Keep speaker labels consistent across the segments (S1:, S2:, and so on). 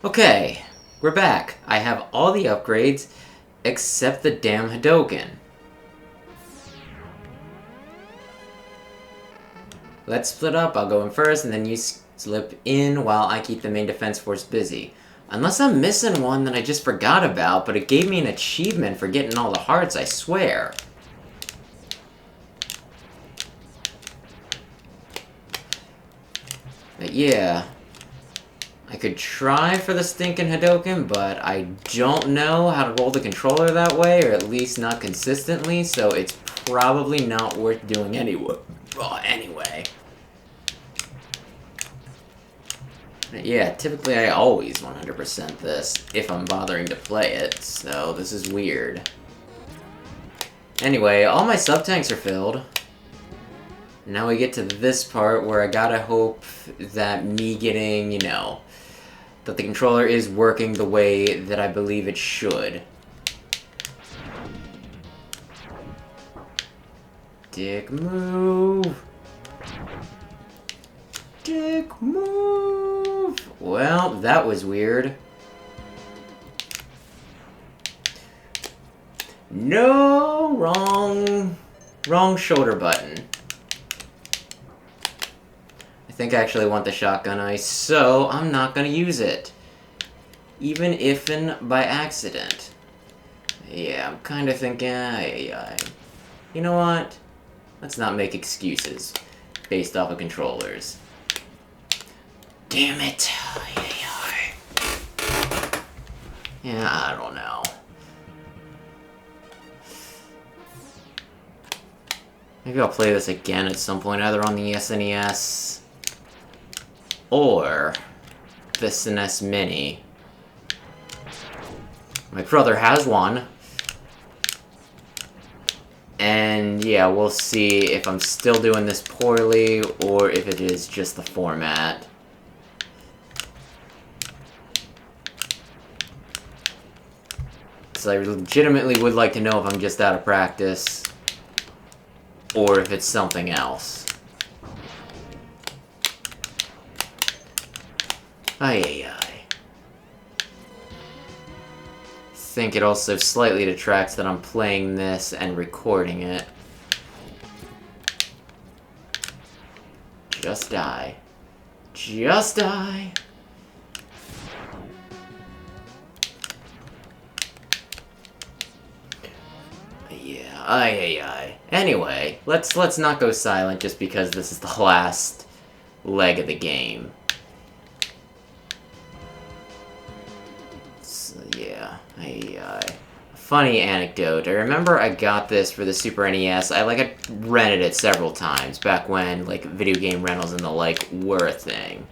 S1: Okay, we're back. I have all the upgrades except the damn Hadoken. Let's split up. I'll go in first and then you slip in while I keep the main defense force busy. Unless I'm missing one that I just forgot about, but it gave me an achievement for getting all the hearts, I swear. But yeah. I could try for the stinking Hadoken, but I don't know how to roll the controller that way, or at least not consistently, so it's probably not worth doing anyway. Yeah, typically I always 100% this, if I'm bothering to play it, so this is weird. Anyway, all my sub-tanks are filled. Now we get to this part where I gotta hope that me getting, that the controller is working the way that I believe it should. Dick move! Dick move! Well, that was weird. No! Wrong shoulder button. I think I actually want the shotgun ice, so I'm not gonna use it. Even if'n by accident. Yeah, I'm kinda thinking, you know what? Let's not make excuses based off of controllers. Damn it. Yeah, I don't know. Maybe I'll play this again at some point, either on the SNES or the SNES Mini. My brother has one. And yeah, we'll see if I'm still doing this poorly or if it is just the format. So I legitimately would like to know if I'm just out of practice or if it's something else. I think it also slightly detracts that I'm playing this and recording it. Just die. Just die! Yeah, Anyway, let's not go silent just because this is the last leg of the game. Yeah, funny anecdote. I remember I got this for the Super NES. I rented it several times back when video game rentals and the like were a thing.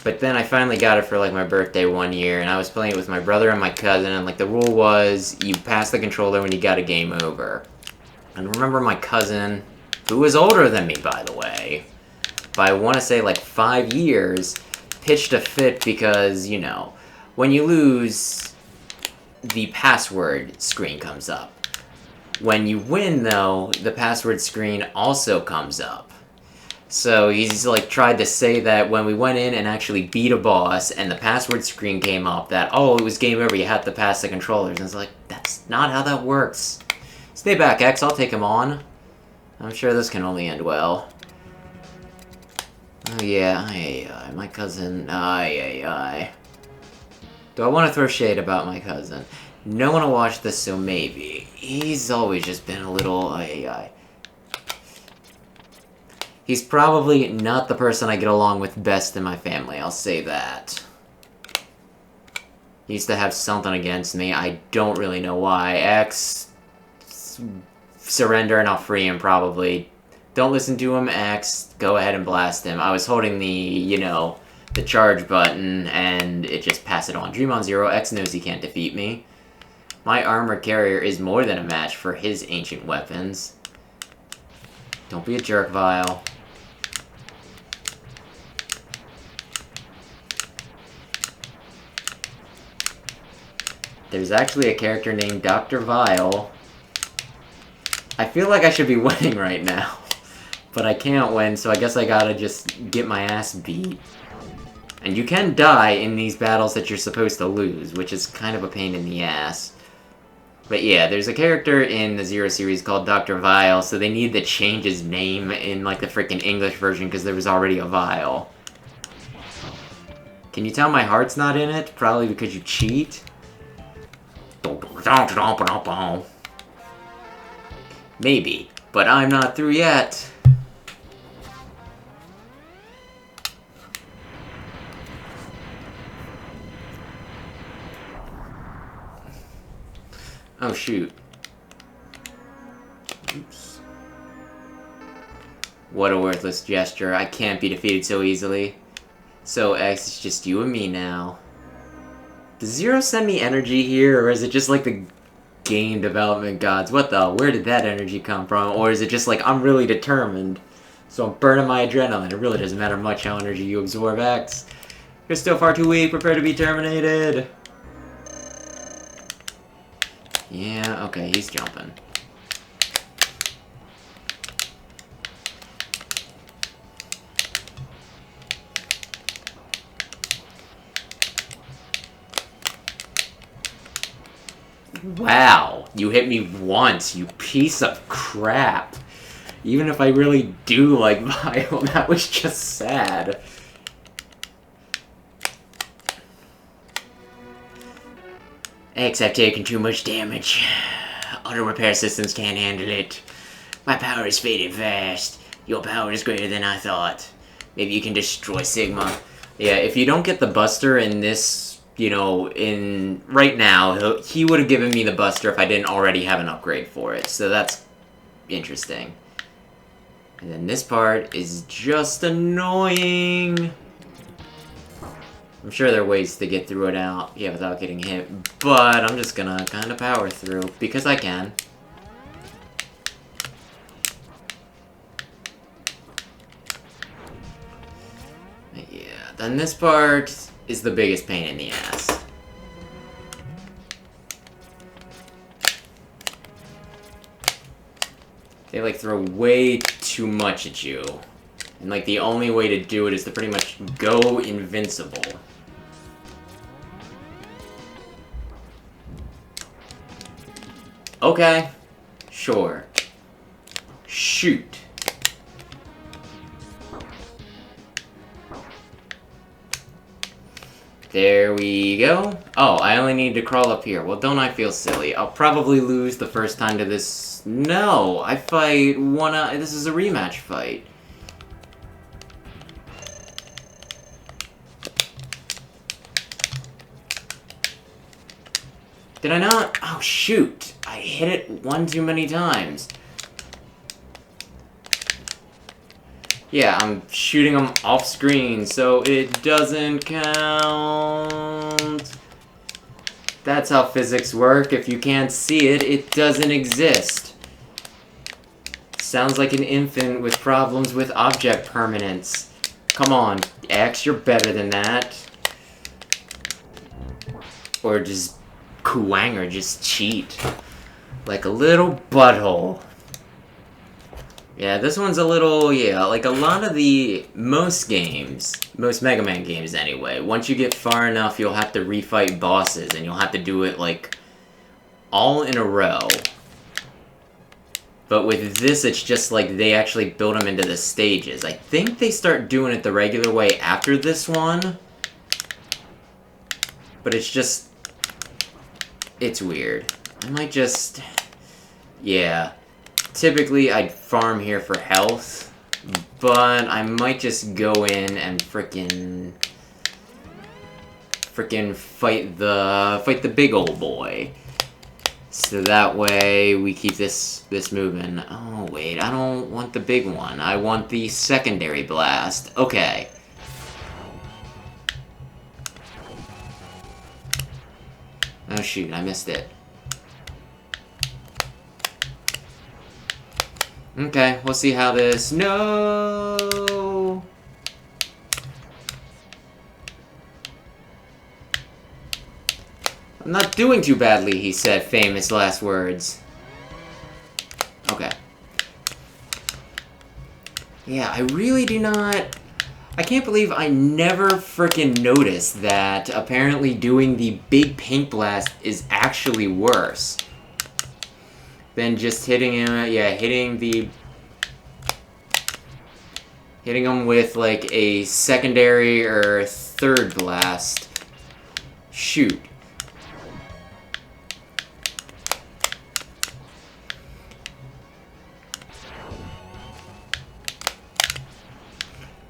S1: But then I finally got it for my birthday one year, and I was playing it with my brother and my cousin, and the rule was you pass the controller when you got a game over. And I remember my cousin, who was older than me, by the way, by I want to say 5 years, pitched a fit because, when you lose, the password screen comes up. When you win, though, the password screen also comes up. So he's tried to say that when we went in and actually beat a boss and the password screen came up that, oh, it was game over, you had to pass the controllers. And it's that's not how that works. Stay back, X, I'll take him on. I'm sure this can only end well. Oh yeah, my cousin, Do I want to throw shade about my cousin? No one will watch this, so maybe. He's always just been a little, He's probably not the person I get along with best in my family, I'll say that. He used to have something against me, I don't really know why. X, surrender and I'll free him, probably. Don't listen to him, X, go ahead and blast him. I was holding the, the charge button, and it just passed it on. Dream on zero, X knows he can't defeat me. My armored carrier is more than a match for his ancient weapons. Don't be a jerk, Vile. There's actually a character named Dr. Vile. I feel like I should be winning right now. But I can't win, so I guess I gotta just get my ass beat. And you can die in these battles that you're supposed to lose, which is kind of a pain in the ass. But yeah, there's a character in the Zero series called Dr. Vile, so they need to change his name in, like, the freaking English version because there was already a Vile. Can you tell my heart's not in it? Probably because you cheat? Maybe, but I'm not through yet. Oh, shoot. Oops. What a worthless gesture. I can't be defeated so easily. So, X, it's just you and me now. Does Zero send me energy here, or is it just like the game development gods? What the? Where did that energy come from? Or is it just like, I'm really determined, so I'm burning my adrenaline. It really doesn't matter much how energy you absorb, X. You're still far too weak. Prepare to be terminated. Yeah, okay, he's jumping. Wow, you hit me once, you piece of crap. Even if I really do like Vile, that was just sad. X, I've taken too much damage. Auto repair systems can't handle it. My power is fading fast. Your power is greater than I thought. Maybe you can destroy Sigma. Yeah, if you don't get the Buster in this, you know, in right now, he would have given me the Buster if I didn't already have an upgrade for it. So that's interesting. And then this part is just annoying. I'm sure there are ways to get through it out, yeah, without getting hit, but I'm just gonna kind of power through, because I can. Yeah, then this part is the biggest pain in the ass. They, like, throw way too much at you. And, like, the only way to do it is to pretty much go invincible. Okay. Sure. Shoot. There we go. Oh, I only need to crawl up here. Well, don't I feel silly? I'll probably lose the first time to this. No, I fight one. This is a rematch fight. Did I not? Oh, shoot. I hit it one too many times. Yeah, I'm shooting them off screen, so it doesn't count. That's how physics work. If you can't see it, it doesn't exist. Sounds like an infant with problems with object permanence. Come on, X, you're better than that. Or just Kuwang, or just cheat. Like a little butthole. Yeah, this one's a little, yeah, like a lot of most games, most Mega Man games anyway, once you get far enough, you'll have to refight bosses, and you'll have to do it, like, all in a row. But with this, it's just like they actually build them into the stages. I think they start doing it the regular way after this one. But it's just... it's weird. I might just... yeah. Typically, I'd farm here for health, but I might just go in and frickin' fight the big old boy. So that way we keep this moving. Oh wait, I don't want the big one. I want the secondary blast. Okay. Oh shoot, I missed it. Okay, we'll see how this... no! I'm not doing too badly, he said, famous last words. Okay. Yeah, I really do not... I can't believe I never frickin' noticed that apparently doing the big paint blast is actually worse than just hitting him, hitting him with, like, a secondary or third blast. Shoot.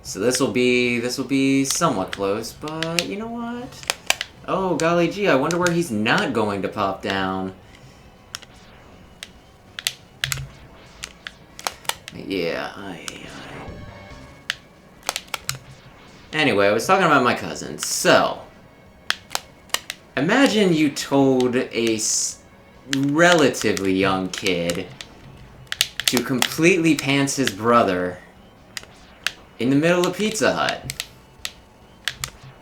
S1: So this will be somewhat close, but you know what? Oh, golly gee, I wonder where he's not going to pop down. Yeah, Anyway, I was talking about my cousin. So, imagine you told a relatively young kid to completely pants his brother in the middle of Pizza Hut.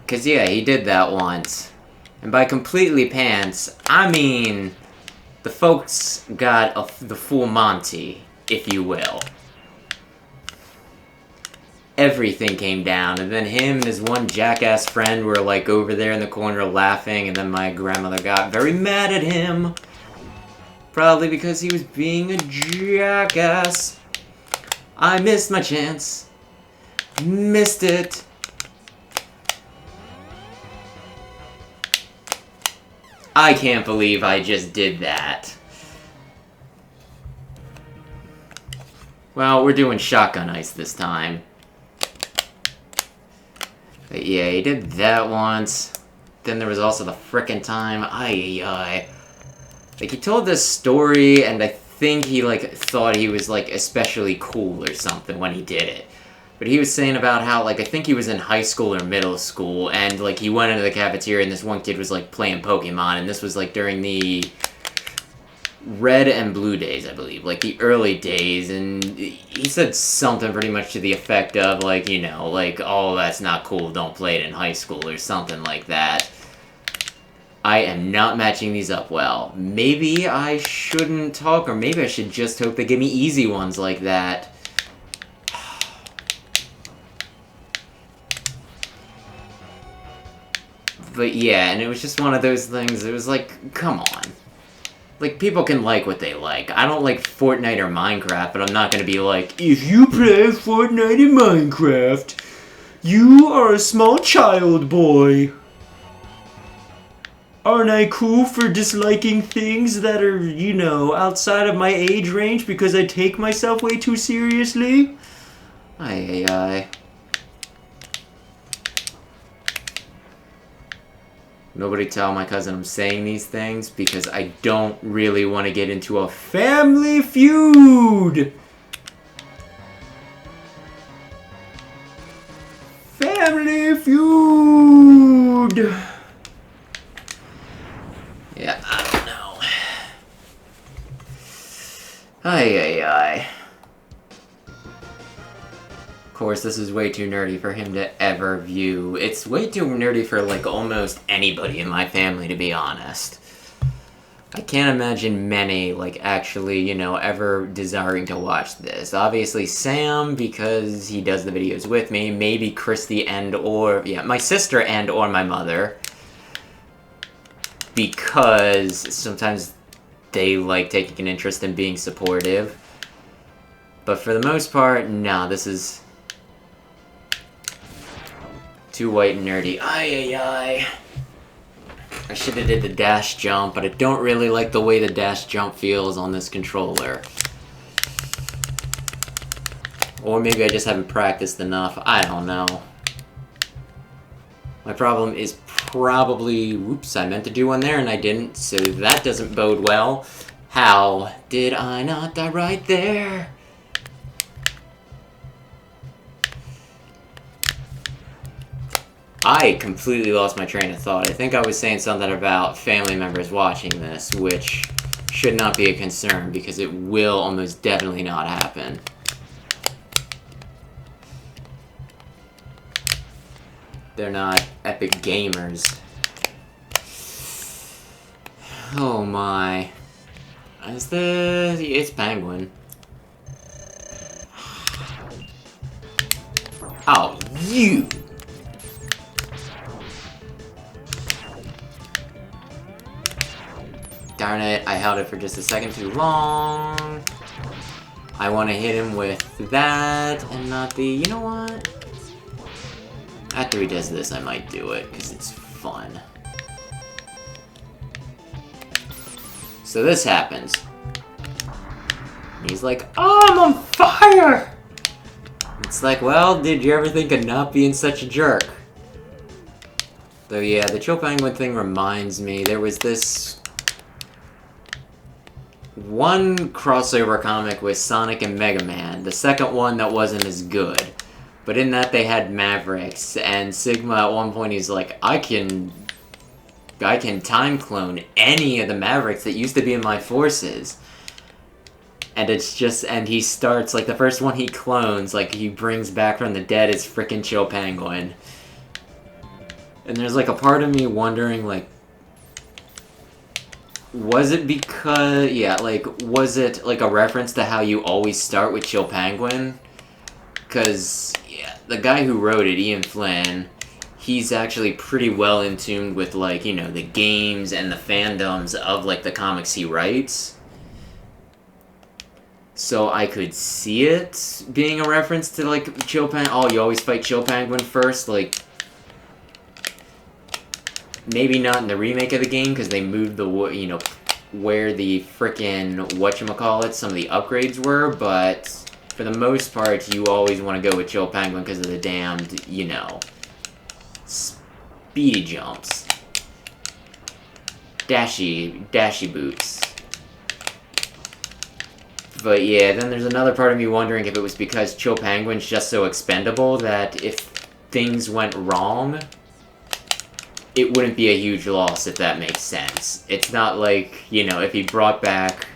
S1: Because, yeah, he did that once. And by completely pants, I mean the folks got the full Monty, if you will. Everything came down, and then him and his one jackass friend were, like, over there in the corner laughing, and then my grandmother got very mad at him. Probably because he was being a jackass. I missed my chance. Missed it. I can't believe I just did that. Well, we're doing shotgun ice this time. But yeah, he did that once. Then there was also the frickin' time. Like, he told this story, and I think he, like, thought he was, like, especially cool or something when he did it. But he was saying about how, like, I think he was in high school or middle school, and, like, he went into the cafeteria, and this one kid was, like, playing Pokemon, and this was, like, during the Red and Blue days, I believe, like, the early days, and he said something pretty much to the effect of, like, you know, like, oh, that's not cool, don't play it in high school, or something like that. I am not matching these up well. Maybe I shouldn't talk, or maybe I should just hope they give me easy ones like that. But yeah, and it was just one of those things, it was like, come on. Like, people can like what they like. I don't like Fortnite or Minecraft, but I'm not gonna be like, if you play Fortnite and Minecraft, you are a small child boy. Aren't I cool for disliking things that are, you know, outside of my age range because I take myself way too seriously? Aye. Nobody tell my cousin I'm saying these things because I don't really want to get into a family feud. Family feud. Yeah, I don't know. Aye. Of course, this is way too nerdy for him to ever view. It's way too nerdy for, like, almost anybody in my family, to be honest. I can't imagine many, like, actually, you know, ever desiring to watch this. Obviously, Sam, because he does the videos with me. Maybe Christy my sister and or my mother. Because sometimes they like taking an interest in being supportive. But for the most part, no, this is too white and nerdy. Aye. I should have did the dash jump, but I don't really like the way the dash jump feels on this controller. Or maybe I just haven't practiced enough. I don't know. My problem is probably... Oops, I meant to do one there and I didn't, so that doesn't bode well. How did I not die right there? I completely lost my train of thought. I think I was saying something about family members watching this, which should not be a concern, because it will almost definitely not happen. They're not epic gamers. Oh my. It's Penguin. Oh, you! Darn it, I held it for just a second too long. I want to hit him with that and not the... You know what? After he does this, I might do it, because it's fun. So this happens. He's like, oh, I'm on fire! It's like, well, did you ever think of not being such a jerk? Though, yeah, the Chill Penguin thing reminds me, there was this one crossover comic with Sonic and Mega Man, the second one that wasn't as good. But in that they had Mavericks, and Sigma at one point he's like, I can time clone any of the Mavericks that used to be in my forces. And it's just, and he starts, like, the first one he clones, like, he brings back from the dead is frickin' Chill Penguin. And there's, like, a part of me wondering, like, was it because, yeah, like, was it, like, a reference to how you always start with Chill Penguin? Because, yeah, the guy who wrote it, Ian Flynn, he's actually pretty well in tune with, like, you know, the games and the fandoms of, like, the comics he writes. So I could see it being a reference to, like, Chill Penguin. Oh, you always fight Chill Penguin first? Like, maybe not in the remake of the game, because they moved the, you know, where the frickin' whatchamacallit, some of the upgrades were, but for the most part, you always want to go with Chill Penguin because of the damned, you know, speedy jumps. Dashy boots. But yeah, then there's another part of me wondering if it was because Chill Penguin's just so expendable that if things went wrong, it wouldn't be a huge loss, if that makes sense. It's not like, you know, if he brought back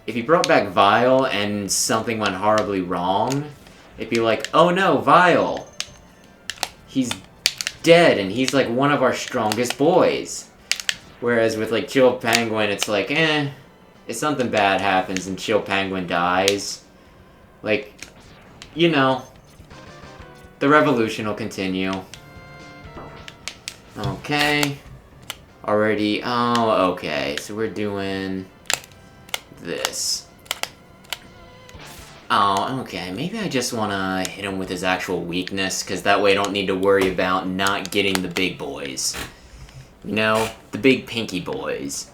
S1: Vile and something went horribly wrong, it'd be like, oh no, Vile! He's dead, and he's like one of our strongest boys. Whereas with like Chill Penguin, it's like, if something bad happens and Chill Penguin dies, like, you know, the revolution will continue. Okay. Already, oh, okay, so we're doing this. Oh, okay, maybe I just want to hit him with his actual weakness, because that way I don't need to worry about not getting the big boys. You know, the big pinky boys.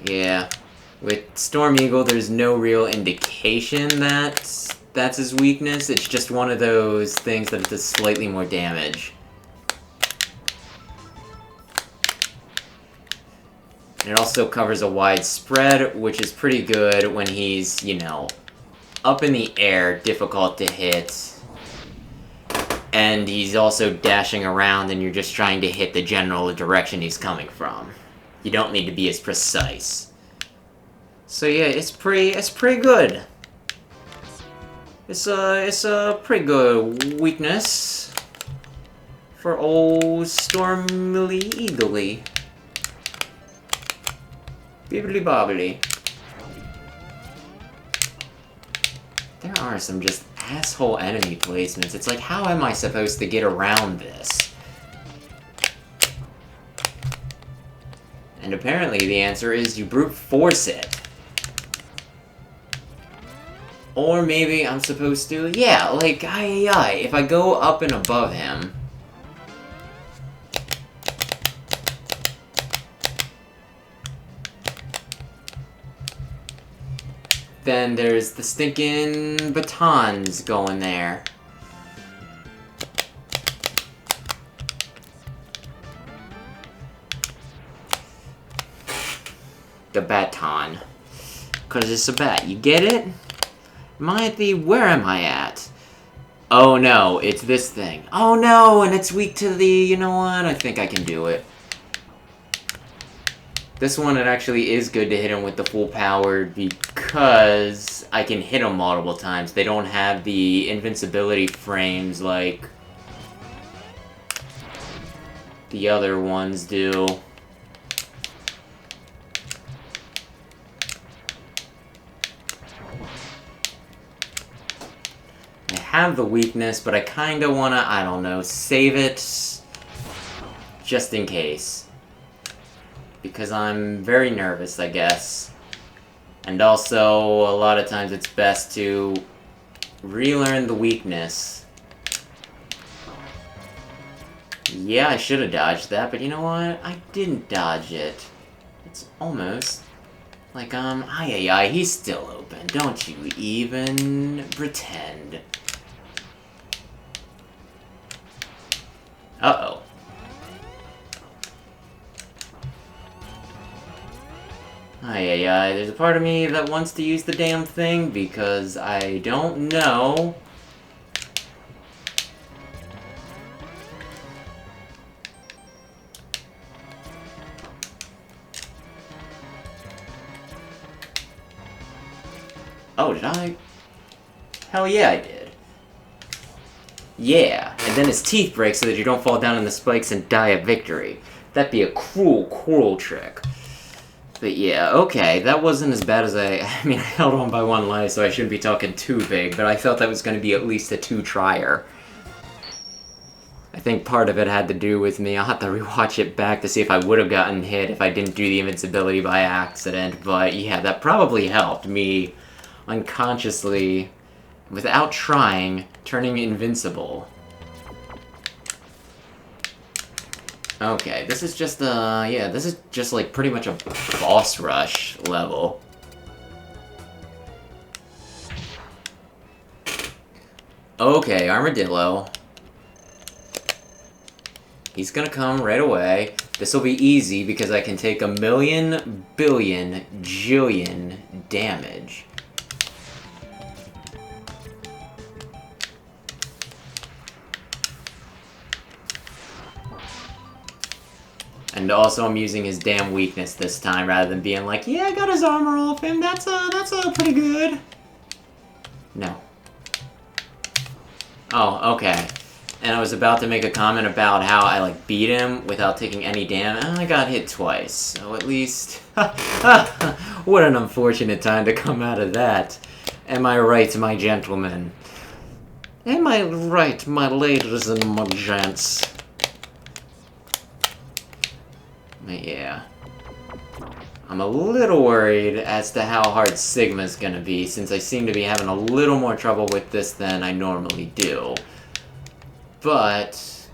S1: Yeah. With Storm Eagle, there's no real indication that that's his weakness. It's just one of those things that does slightly more damage. And it also covers a wide spread, which is pretty good when he's, you know, up in the air, difficult to hit. And he's also dashing around and you're just trying to hit the general direction he's coming from. You don't need to be as precise. So yeah, it's pretty good. It's a pretty good weakness for old Stormily Eagly. Bibbly bobbly. There are some just asshole enemy placements. It's like, how am I supposed to get around this? And apparently the answer is you brute force it. Or maybe I'm supposed to, yeah, like, if I go up and above him, then there's the stinking batons going there. The baton. Because it's a bat, you get it? Might be, where am I at? Oh no, it's this thing. Oh no, and it's weak to the, you know what, I think I can do it. This one, it actually is good to hit him with the full power because I can hit him multiple times. They don't have the invincibility frames like the other ones do. have the weakness, but I kind of want to, I don't know, save it just in case. Because I'm very nervous, I guess. And also, a lot of times it's best to relearn the weakness. Yeah, I should have dodged that, but you know what? I didn't dodge it. It's almost like, ay, he's still open. Don't you even pretend. Uh-oh. Ay, there's a part of me that wants to use the damn thing because I don't know. Oh, did I? Hell yeah, I did. Yeah, and then his teeth break so that you don't fall down in the spikes and die at victory. That'd be a cruel trick. But yeah, okay, that wasn't as bad as I mean, I held on by one life, so I shouldn't be talking too big, but I felt that was going to be at least a 2-trier. I think part of it had to do with me. I'll have to rewatch it back to see if I would have gotten hit if I didn't do the invincibility by accident, but yeah, that probably helped me unconsciously, without trying, turning invincible. Okay, this is just, yeah, this is just, like, pretty much a boss rush level. Okay, Armadillo. He's gonna come right away. This'll be easy because I can take 1,000,000,000 billion jillion damage. And also I'm using his damn weakness this time rather than being like, yeah, I got his armor off him, that's pretty good. No. Oh, okay. And I was about to make a comment about how I, like, beat him without taking any damage, and I got hit twice. So at least... what an unfortunate time to come out of that. Am I right, my gentlemen? Am I right, my ladies and my gents? Yeah. I'm a little worried as to how hard Sigma's gonna be, since I seem to be having a little more trouble with this than I normally do. But...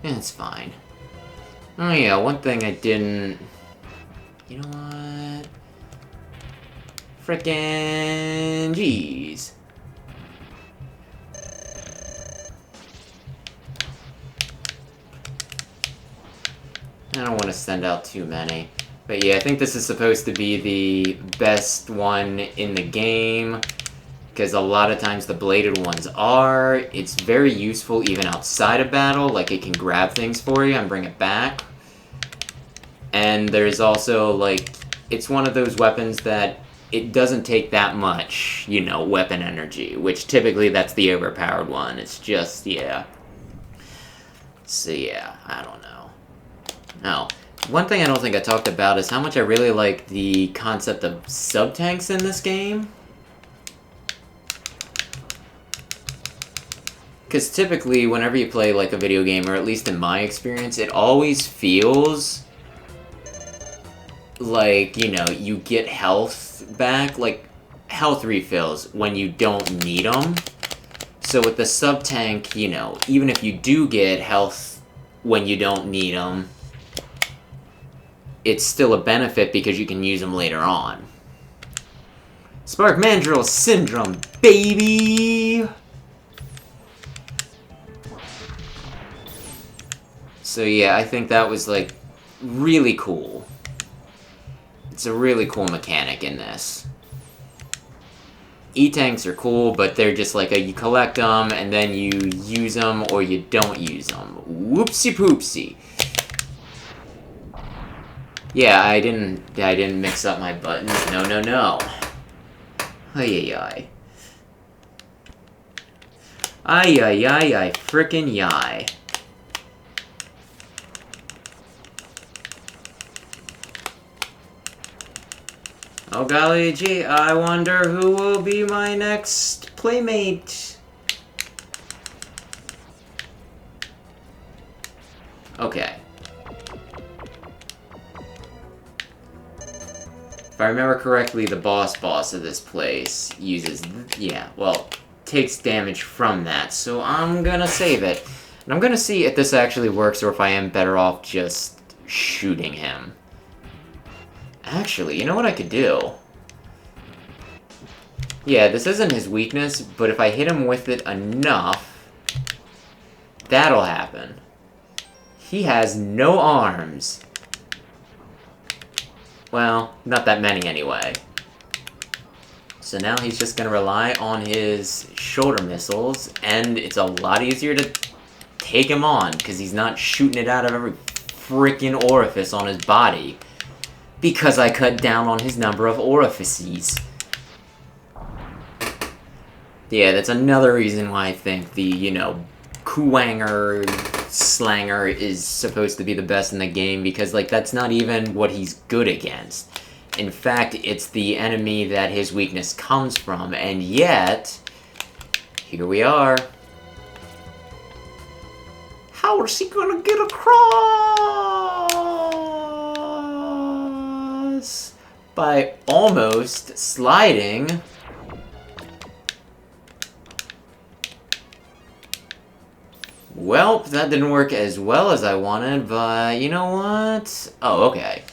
S1: it's fine. Oh yeah, one thing I didn't... You know what? Frickin' jeez. I don't want to send out too many. But yeah, I think this is supposed to be the best one in the game, because a lot of times the bladed ones are. It's very useful even outside of battle, like it can grab things for you and bring it back. And there's also, like, it's one of those weapons that it doesn't take that much, you know, weapon energy, which typically that's the overpowered one. It's just, yeah. So yeah, I don't know. Now, one thing I don't think I talked about is how much I really like the concept of sub-tanks in this game. Because typically, whenever you play, like, a video game, or at least in my experience, it always feels like, you know, you get health back, like, health refills when you don't need them. So with the sub-tank, you know, even if you do get health when you don't need them, it's still a benefit because you can use them later on. Spark Mandrill Syndrome, baby! So yeah, I think that was, like, really cool. It's a really cool mechanic in this. E-tanks are cool, but they're just like you collect them, and then you use them, or you don't use them. Whoopsie poopsie. Yeah, I didn't mix up my buttons. No. Ay. Ay, frickin' yai. Oh golly gee, I wonder who will be my next playmate. Okay. If I remember correctly, the boss of this place uses... yeah, well, takes damage from that, so I'm gonna save it. And I'm gonna see if this actually works, or if I am better off just shooting him. Actually, you know what I could do? Yeah, this isn't his weakness, but if I hit him with it enough, that'll happen. He has no arms. Well, not that many anyway. So now he's just gonna rely on his shoulder missiles, and it's a lot easier to take him on, because he's not shooting it out of every freaking orifice on his body. Because I cut down on his number of orifices. Yeah, that's another reason why I think the, you know, Kuwanger Slanger is supposed to be the best in the game, because, like, that's not even what he's good against. In fact, it's the enemy that his weakness comes from, and yet, here we are. How is he gonna get across? By almost sliding. Well, that didn't work as well as I wanted, but you know what? Oh, okay.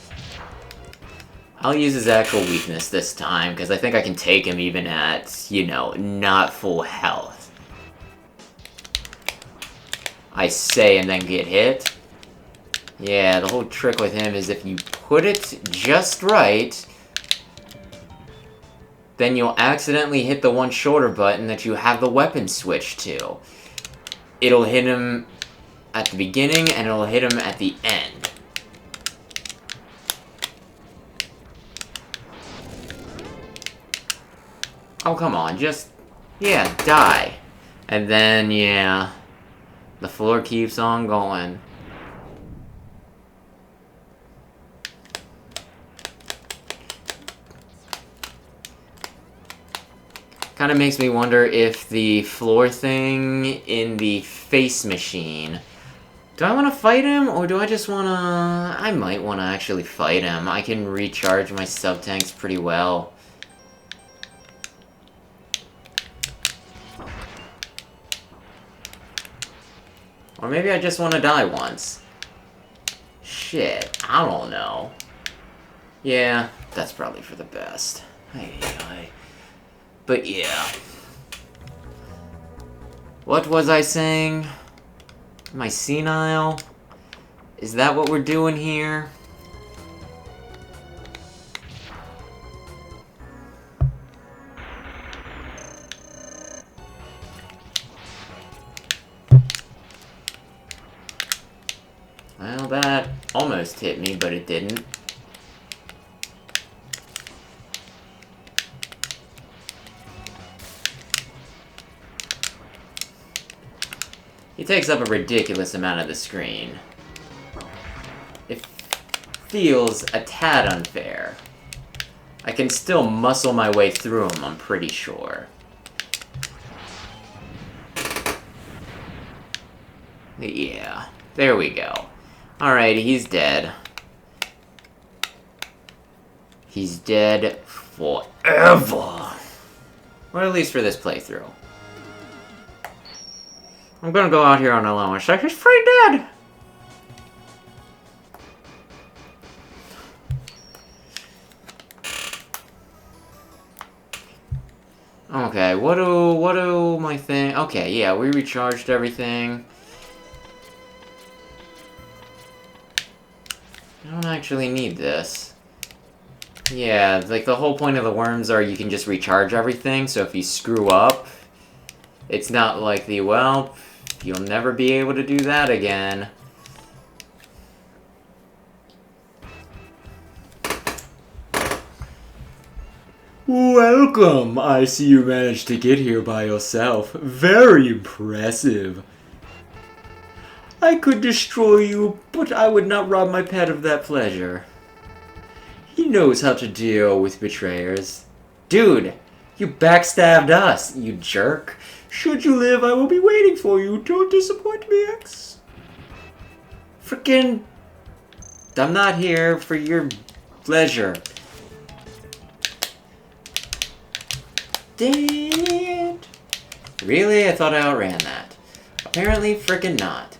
S1: I'll use his actual weakness this time, because I think I can take him even at, you know, not full health. I say and then get hit. Yeah, the whole trick with him is if you put it just right, then you'll accidentally hit the one shoulder button that you have the weapon switched to. It'll hit him at the beginning, and it'll hit him at the end. Oh, come on, just... yeah, die. And then, yeah, the floor keeps on going. Kind of makes me wonder if the floor thing in the face machine... do I want to fight him, or do I just want to... I might want to actually fight him. I can recharge my sub-tanks pretty well. Or maybe I just want to die once. Shit, I don't know. Yeah, that's probably for the best. Hey. But yeah. What was I saying? Am I senile? Is that what we're doing here? Well, that almost hit me, but it didn't. He takes up a ridiculous amount of the screen. It feels a tad unfair. I can still muscle my way through him, I'm pretty sure. Yeah, there we go. Alrighty, he's dead. He's dead forever. Or at least for this playthrough. I'm gonna go out here on a limb and say he's pretty dead. Okay, what do my thing... okay, yeah, we recharged everything. I don't actually need this. Yeah, like the whole point of the worms are you can just recharge everything, so if you screw up, it's not like the, well, you'll never be able to do that again. Welcome! I see you managed to get here by yourself. Very impressive. I could destroy you, but I would not rob my pet of that pleasure. He knows how to deal with betrayers. Dude, you backstabbed us, you jerk. Should you live, I will be waiting for you. Don't disappoint me, X. Freaking... I'm not here for your pleasure. Dang it. Really? I thought I outran that. Apparently freaking not.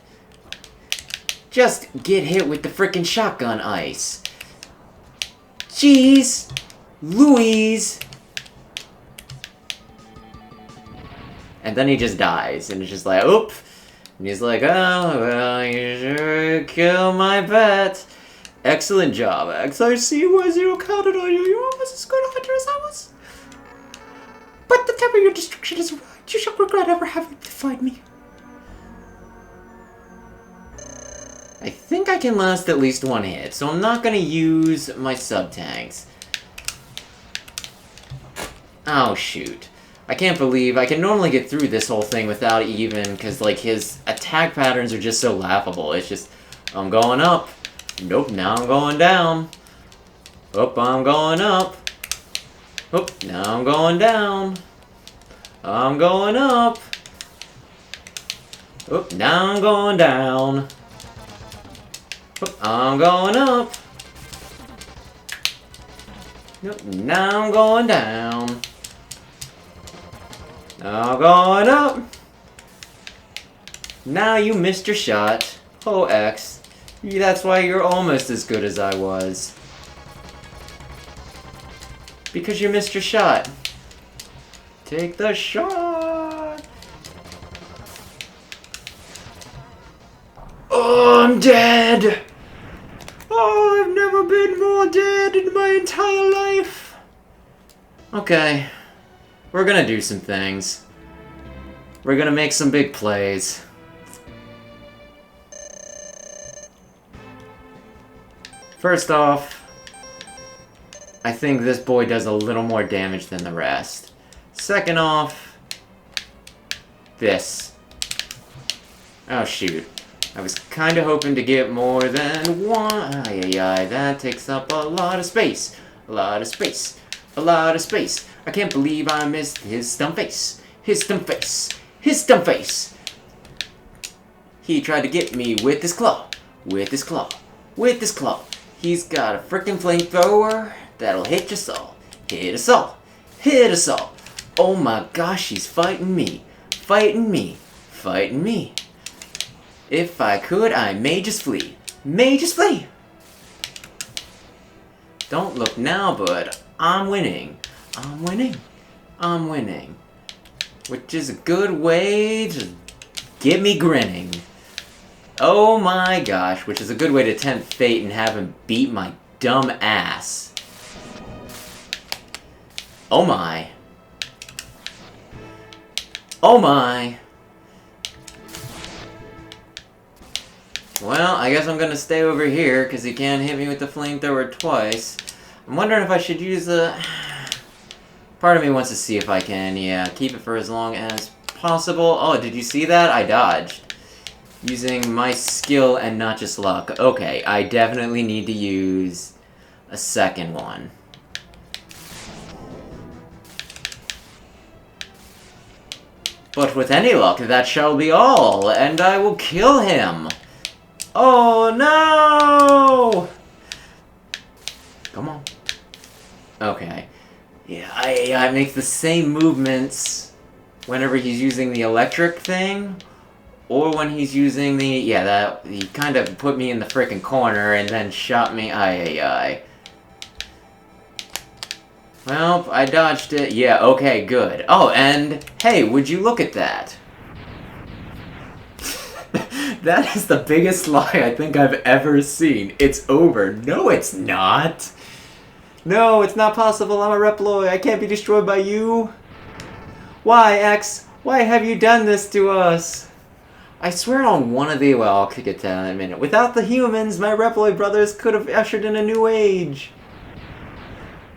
S1: Just get hit with the freaking shotgun ice. Jeez. Louise. And then he just dies. And it's just like, oop. And he's like, oh, well, you sure kill my pet. Excellent job, X. I see why Zero counted on you. You're almost as good a hunter as I was. But the time of your destruction is arrived. You shall regret ever having defied me. I think I can last at least one hit, so I'm not gonna use my sub-tanks. Oh, shoot. I can't believe I can normally get through this whole thing without even, because, like, his attack patterns are just so laughable. It's just, I'm going up. Nope, now I'm going down. Oop, I'm going up. Oop, now I'm going down. I'm going up. Oop, now I'm going down. Oop, I'm going up. Nope, now I'm going down. Now I'm going up. Now you missed your shot. Oh, X. That's why you're almost as good as I was. Because you missed your shot. Take the shot. Oh, I'm dead. Oh, I've never been more dead in my entire life. Okay. We're gonna do some things. We're gonna make some big plays. First off, I think this boy does a little more damage than the rest. Second off, this. Oh shoot. I was kinda hoping to get more than one. Ay, that takes up a lot of space. A lot of space. A lot of space. I can't believe I missed his stump face. His stump face. His stump face. He tried to get me with his claw. With his claw. With his claw. He's got a frickin' flamethrower that'll hit us all. Hit us all. Hit us all. Oh my gosh, he's fighting me. Fighting me. Fighting me. If I could, I may just flee. May just flee. Don't look now, but I'm winning. I'm winning. I'm winning. Which is a good way to get me grinning. Oh my gosh, which is a good way to tempt fate and have him beat my dumb ass. Oh my. Oh my. Well, I guess I'm gonna stay over here, because he can't hit me with the flamethrower twice. I'm wondering if I should use the... Part of me wants to see if I can, yeah, keep it for as long as possible. Oh, did you see that? I dodged. Using my skill and not just luck. Okay, I definitely need to use a second one. But with any luck, that shall be all, and I will kill him. Oh no! Come on. Okay. Yeah, I make the same movements whenever he's using the electric thing, or when he's using the, yeah, that, he kind of put me in the frickin' corner and then shot me, Well, I dodged it, yeah, okay, good. Oh, and, hey, would you look at that? That is the biggest lie I think I've ever seen. It's over. No, it's not. No, it's not possible. I'm a Reploid. I can't be destroyed by you. Why, X? Why have you done this to us? I swear on one of the... Well, I'll kick it down in a minute. Without the humans, my Reploid brothers could have ushered in a new age.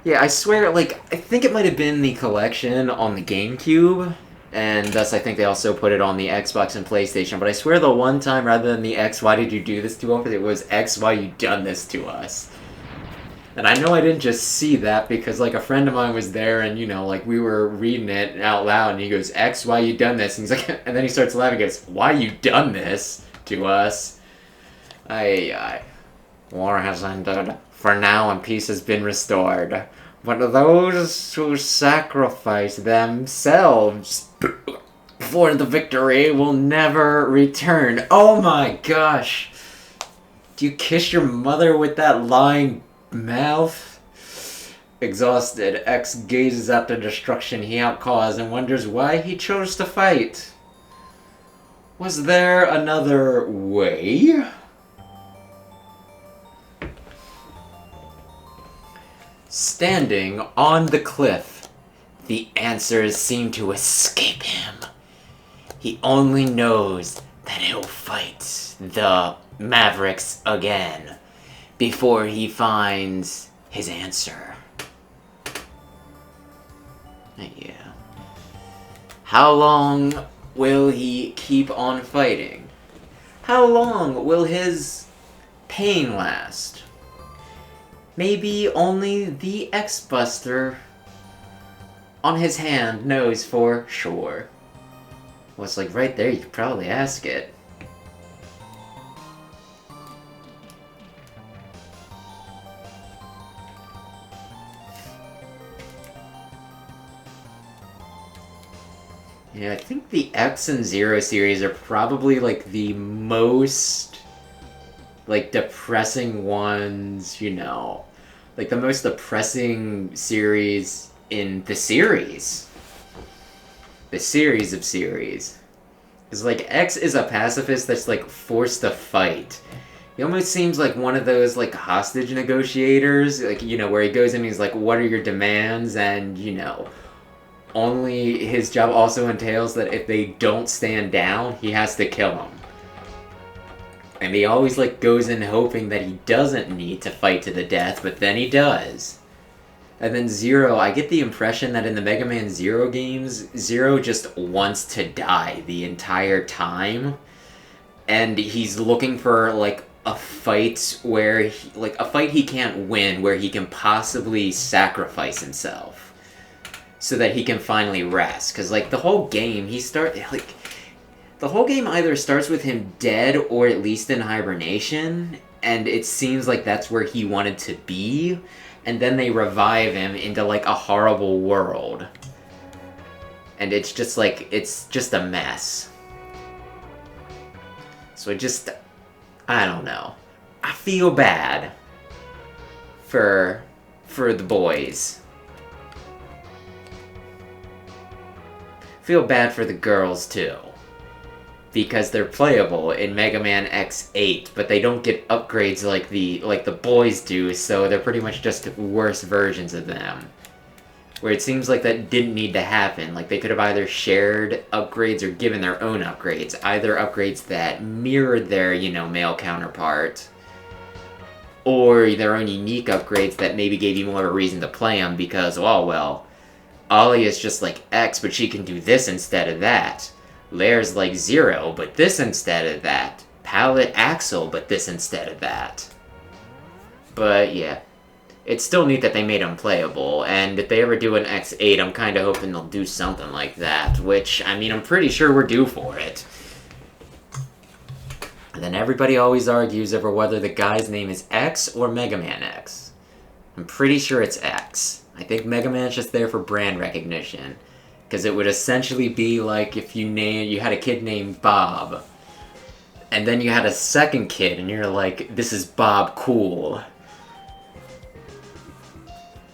S1: Yeah, I swear, like, I think it might have been the collection on the GameCube. And thus, I think they also put it on the Xbox and PlayStation. But I swear the one time, rather than the X, why did you do this to us? It was X, why you done this to us? And I know I didn't just see that because, like, a friend of mine was there and, you know, like, we were reading it out loud and he goes, X, why you done this? And he's like, and then he starts laughing and goes, why you done this to us? Aye. War has ended. For now, and peace has been restored. But those who sacrifice themselves for the victory will never return. Oh my gosh! Do you kiss your mother with that lying mouth? Exhausted, X gazes at the destruction he outcaused and wonders why he chose to fight. Was there another way? Standing on the cliff, the answers seem to escape him. He only knows that he'll fight the Mavericks again before he finds his answer. Yeah. How long will he keep on fighting? How long will his pain last? Maybe only the X-Buster on his hand knows for sure. Well, it's like right there, you could probably ask it. Yeah, I think the X and Zero series are probably, like, the most, like, depressing ones, you know. Like, the most depressing series in the series. The series of series. Because, like, X is a pacifist that's, like, forced to fight. He almost seems like one of those, like, hostage negotiators, like, you know, where he goes in and he's like, what are your demands? And, you know, only his job also entails that if they don't stand down, he has to kill them. And he always, like, goes in hoping that he doesn't need to fight to the death, but then he does. And then Zero, I get the impression that in the Mega Man Zero games, Zero just wants to die the entire time. And he's looking for, like, a fight where, a fight he can't win, where he can possibly sacrifice himself. So that he can finally rest. Because, like, the whole game, the whole game either starts with him dead or at least in hibernation. And it seems like that's where he wanted to be. And then they revive him into, like, a horrible world. And it's just, like, it's just a mess. So I don't know. I feel bad for the boys. Feel bad for the girls, too. Because they're playable in Mega Man X8, but they don't get upgrades like the boys do, so they're pretty much just worse versions of them. Where it seems like that didn't need to happen. Like, they could have either shared upgrades or given their own upgrades. Either upgrades that mirrored their, you know, male counterpart, or their own unique upgrades that maybe gave you more of a reason to play them because, oh, well, Ollie is just like X, but she can do this instead of that. Lair's like Zero, but this instead of that. Palette Axel, but this instead of that. But yeah, it's still neat that they made him playable, and if they ever do an X8, I'm kind of hoping they'll do something like that, which, I mean, I'm pretty sure we're due for it. And then everybody always argues over whether the guy's name is X or Mega Man X. I'm pretty sure it's X. I think Mega Man's just there for brand recognition. Because it would essentially be like if you had a kid named Bob. And then you had a second kid and you're like, this is Bob Cool.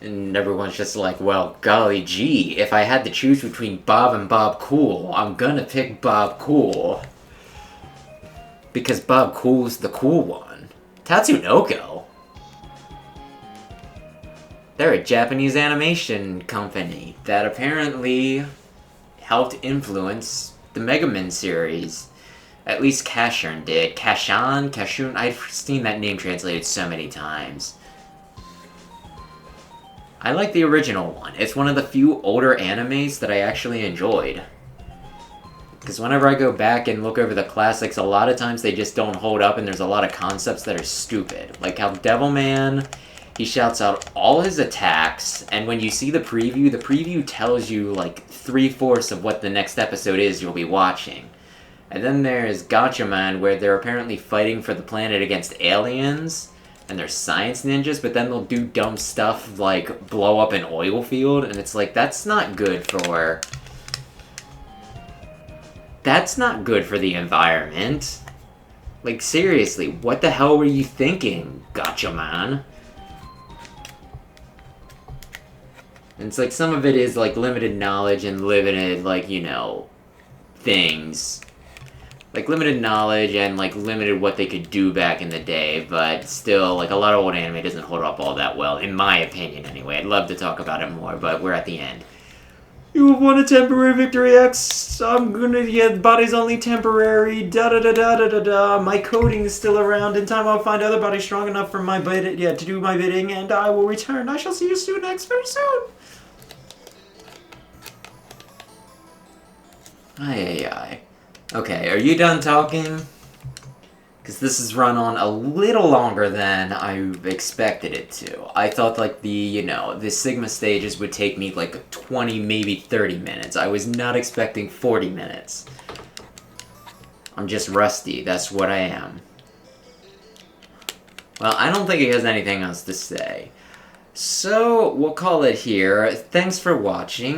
S1: And everyone's just like, well, golly gee, if I had to choose between Bob and Bob Cool, I'm gonna pick Bob Cool. Because Bob Cool's the cool one. Tatsunoko. They're a Japanese animation company that apparently helped influence the Mega Man series. At least Kashun did. Kashun? I've seen that name translated so many times. I like the original one. It's one of the few older animes that I actually enjoyed. Because whenever I go back and look over the classics, a lot of times they just don't hold up and there's a lot of concepts that are stupid. Like how Devilman, he shouts out all his attacks, and when you see the preview tells you like 3/4 of what the next episode is you'll be watching. And then there's Gatchaman, where they're apparently fighting for the planet against aliens, and they're science ninjas, but then they'll do dumb stuff like blow up an oil field, and it's like, that's not good for... That's not good for the environment. Like, seriously, what the hell were you thinking, Gatchaman? And it's like, some of it is, like, limited knowledge and limited, like, you know, things. Like, limited knowledge and, like, limited what they could do back in the day, but still, like, a lot of old anime doesn't hold up all that well, in my opinion, anyway. I'd love to talk about it more, but we're at the end. You have won a temporary victory, X. I'm gonna get body's only temporary. Da da da da da da da. My coding is still around. In time, I'll find other bodies strong enough for my bid, to do my bidding, and I will return. I shall see you soon, X. Very soon. Ay. Okay, are you done talking? Because this has run on a little longer than I expected it to. I thought, like, the Sigma stages would take me, like, 20, maybe 30 minutes. I was not expecting 40 minutes. I'm just rusty. That's what I am. Well, I don't think he has anything else to say. So, we'll call it here. Thanks for watching.